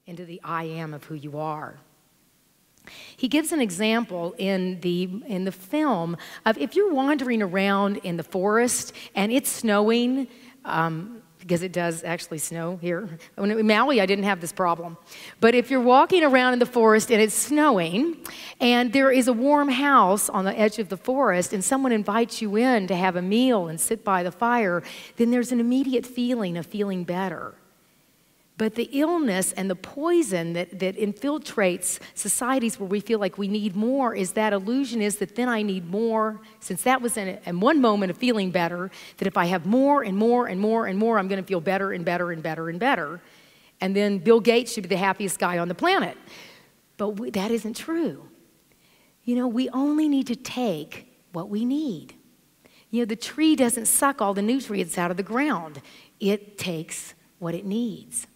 into the I am of who you are. He gives an example in the film of if you're wandering around in the forest and it's snowing, because it does actually snow here. In Maui, I didn't have this problem. But if you're walking around in the forest and it's snowing and there is a warm house on the edge of the forest and someone invites you in to have a meal and sit by the fire, then there's an immediate feeling of feeling better. But the illness and the poison that infiltrates societies where we feel like we need more is that illusion is that then I need more, since that was in one moment of feeling better, that if I have more and more and more and more, I'm going to feel better and better and better and better. And then Bill Gates should be the happiest guy on the planet. But that isn't true. You know, we only need to take what we need. You know, the tree doesn't suck all the nutrients out of the ground. It takes what it needs.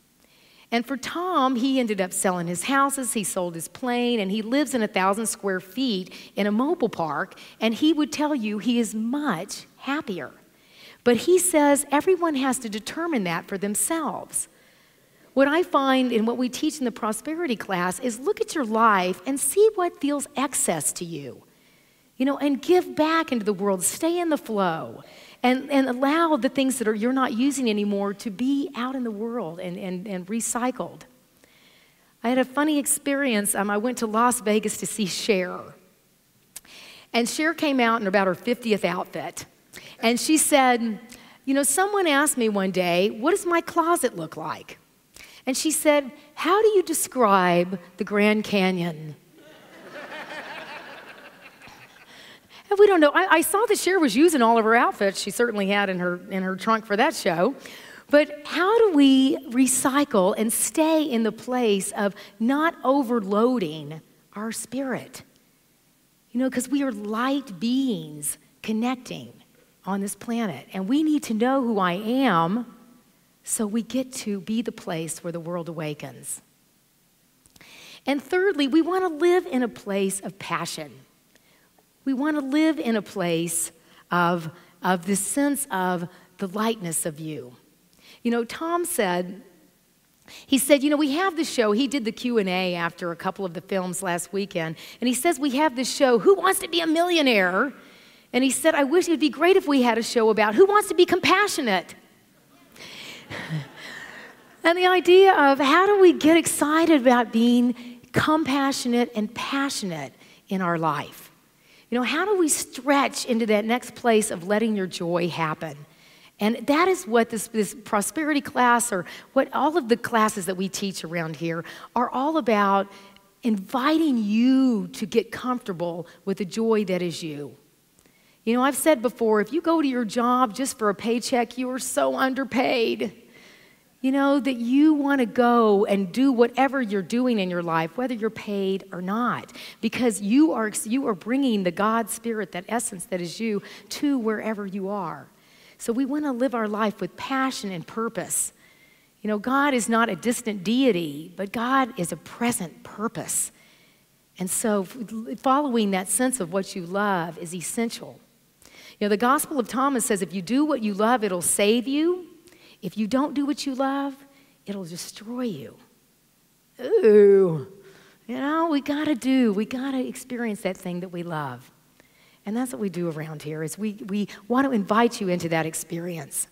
And for Tom, he ended up selling his houses, he sold his plane, and he lives in 1,000 square feet in a mobile park, and he would tell you he is much happier. But he says everyone has to determine that for themselves. What I find in what we teach in the prosperity class is look at your life and see what feels excess to you. You know, and give back into the world, stay in the flow. And allow the things that you're not using anymore to be out in the world and recycled. I had a funny experience. I went to Las Vegas to see Cher. And Cher came out in about her 50th outfit. And she said, you know, someone asked me one day, what does my closet look like? And she said, how do you describe the Grand Canyon? And we don't know. I saw that Cher was using all of her outfits she certainly had in her trunk for that show. But how do we recycle and stay in the place of not overloading our spirit? You know, because we are light beings connecting on this planet. And we need to know who I am so we get to be the place where the world awakens. And thirdly, we want to live in a place of passion. We want to live in a place of this sense of the lightness of you. You know, Tom said, he said, you know, we have this show. He did the Q&A after a couple of the films last weekend. And he says, we have this show, Who Wants to Be a Millionaire? And he said, I wish it would be great if we had a show about who wants to be compassionate. And the idea of how do we get excited about being compassionate and passionate in our life? You know, how do we stretch into that next place of letting your joy happen? And that is what this prosperity class, or what all of the classes that we teach around here are all about, inviting you to get comfortable with the joy that is you. You know, I've said before, if you go to your job just for a paycheck, you are so underpaid. You know, that you want to go and do whatever you're doing in your life, whether you're paid or not, because you are bringing the God Spirit, that essence that is you, to wherever you are. So we want to live our life with passion and purpose. You know, God is not a distant deity, but God is a present purpose. And so following that sense of what you love is essential. You know, the Gospel of Thomas says, if you do what you love, it'll save you. If you don't do what you love, it'll destroy you. Ooh, you know, we gotta experience that thing that we love. And that's what we do around here, is we want to invite you into that experience.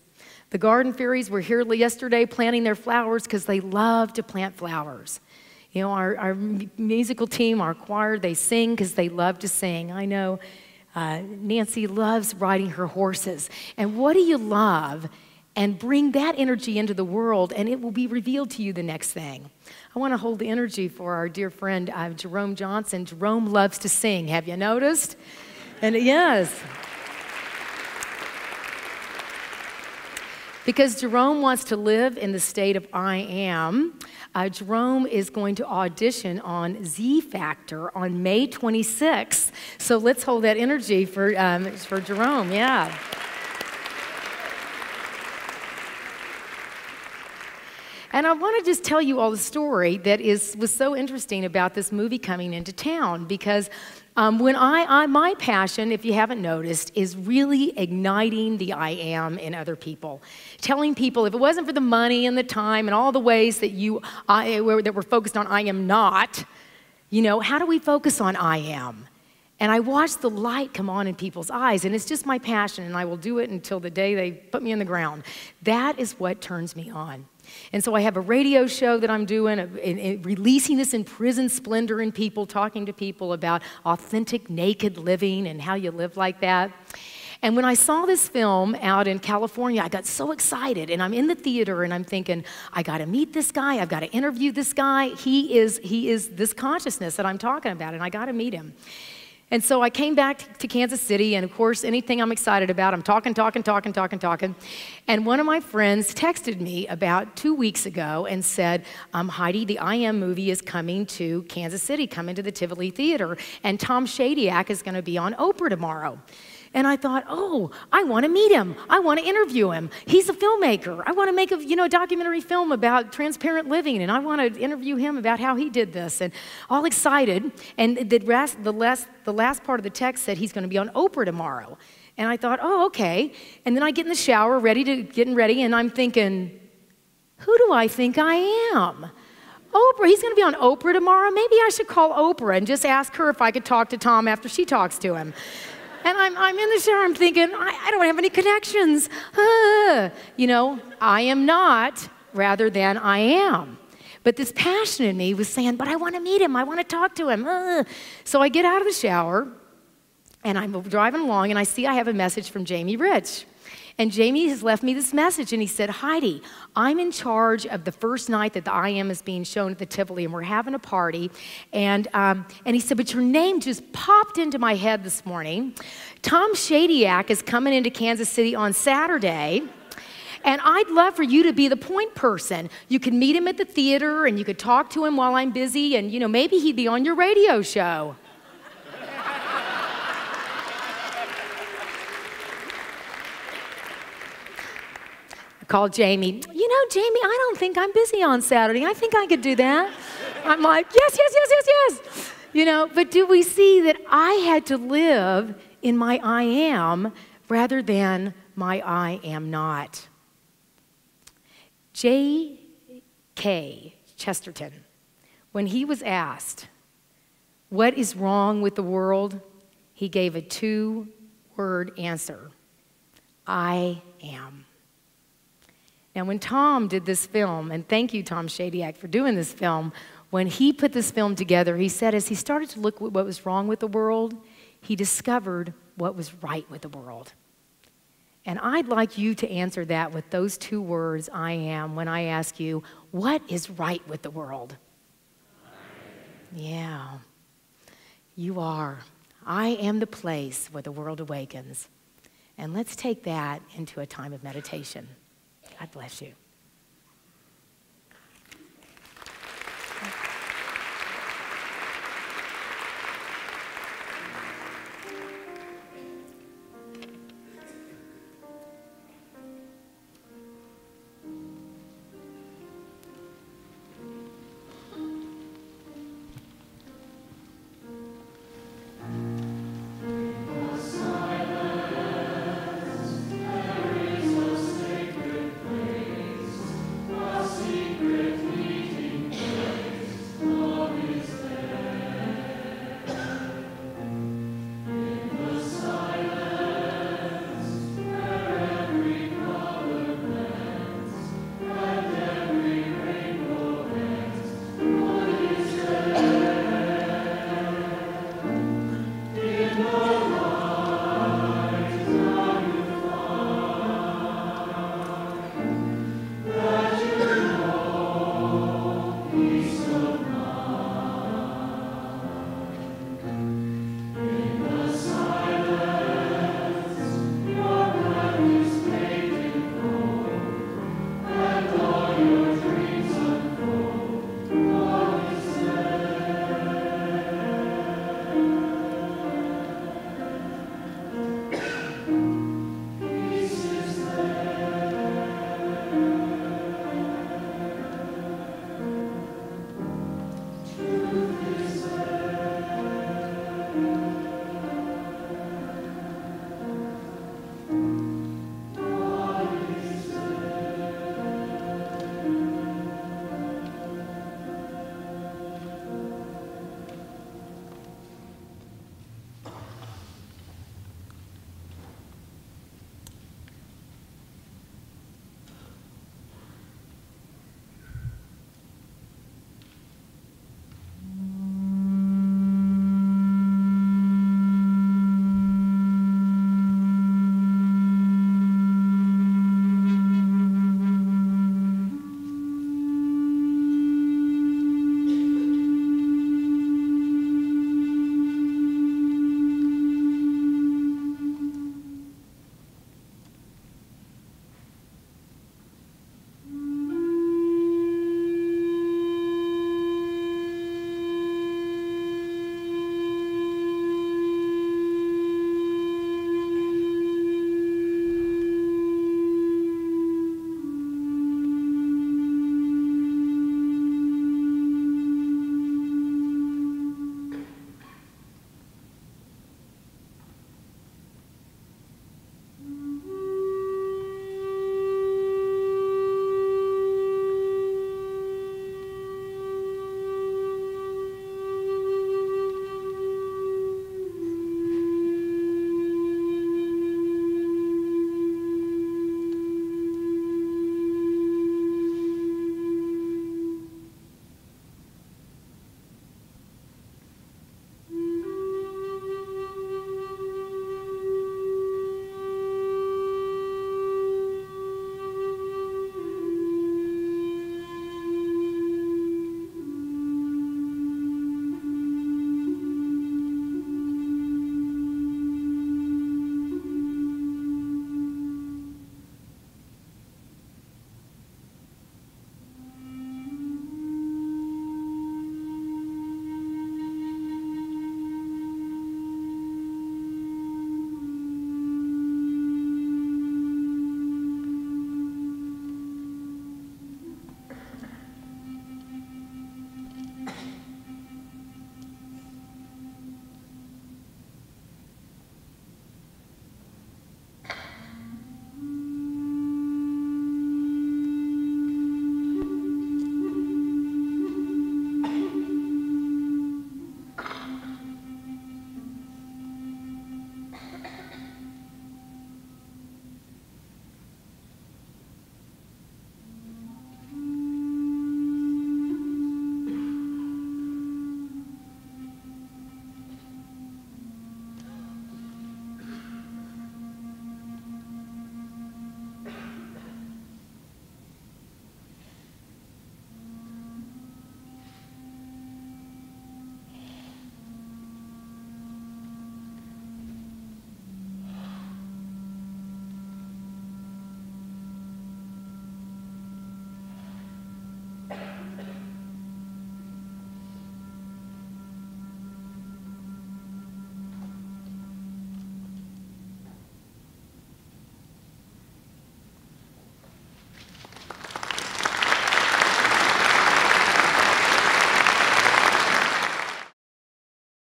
The garden fairies were here yesterday planting their flowers because they love to plant flowers. You know, our musical team, our choir, they sing because they love to sing. I know Nancy loves riding her horses. And what do you love? And bring that energy into the world, and it will be revealed to you the next thing. I want to hold the energy for our dear friend, Jerome Johnson. Jerome loves to sing. Have you noticed? And yes. Because Jerome wants to live in the state of I am, Jerome is going to audition on Z Factor on May 26th. So let's hold that energy for Jerome, yeah. And I want to just tell you all the story that was so interesting about this movie coming into town, because My passion, if you haven't noticed, is really igniting the I am in other people. Telling people, if it wasn't for the money and the time and all the ways that that we're focused on I am not, how do we focus on I am? And I watch the light come on in people's eyes, and it's just my passion, and I will do it until the day they put me in the ground. That is what turns me on. And so I have a radio show that I'm doing, releasing this in prison splendor in people, talking to people about authentic, naked living and how you live like that. And when I saw this film out in California, I got so excited, and I'm in the theater, and I'm thinking, I got to meet this guy, I've got to interview this guy. He is this consciousness that I'm talking about, and I got to meet him. And so I came back to Kansas City, and of course, anything I'm excited about, I'm talking. And one of my friends texted me about 2 weeks ago and said, Heidi, the I Am movie is coming to Kansas City, coming to the Tivoli Theater, and Tom Shadyac is going to be on Oprah tomorrow. And I thought, oh, I want to meet him. I want to interview him. He's a filmmaker. I want to make a documentary film about transparent living, and I want to interview him about how he did this. And all excited. And the last part of the text said he's going to be on Oprah tomorrow. And I thought, oh, okay. And then I get in the shower, getting ready, and I'm thinking, who do I think I am? Oprah, he's going to be on Oprah tomorrow. Maybe I should call Oprah and just ask her if I could talk to Tom after she talks to him. And I'm in the shower, I'm thinking, I don't have any connections. I am not rather than I am. But this passion in me was saying, but I want to meet him. I want to talk to him. So I get out of the shower, and I'm driving along, and I see I have a message from Jamie Rich. And Jamie has left me this message, and he said, Heidi, I'm in charge of the first night that the I Am is being shown at the Tivoli, and we're having a party. And he said, but your name just popped into my head this morning. Tom Shadyac is coming into Kansas City on Saturday, and I'd love for you to be the point person. You could meet him at the theater, and you could talk to him while I'm busy, and maybe he'd be on your radio show. Called Jamie. Jamie, I don't think I'm busy on Saturday. I think I could do that. I'm like, yes. But do we see that I had to live in my I am rather than my I am not? J.K. Chesterton, when he was asked, what is wrong with the world? He gave a 2-word answer. I am. Now, when Tom did this film, and thank you, Tom Shadyac, for doing this film, when he put this film together, he said as he started to look at what was wrong with the world, he discovered what was right with the world. And I'd like you to answer that with those 2 words, I am, when I ask you, what is right with the world? Yeah, you are. I am the place where the world awakens. And let's take that into a time of meditation. God bless you.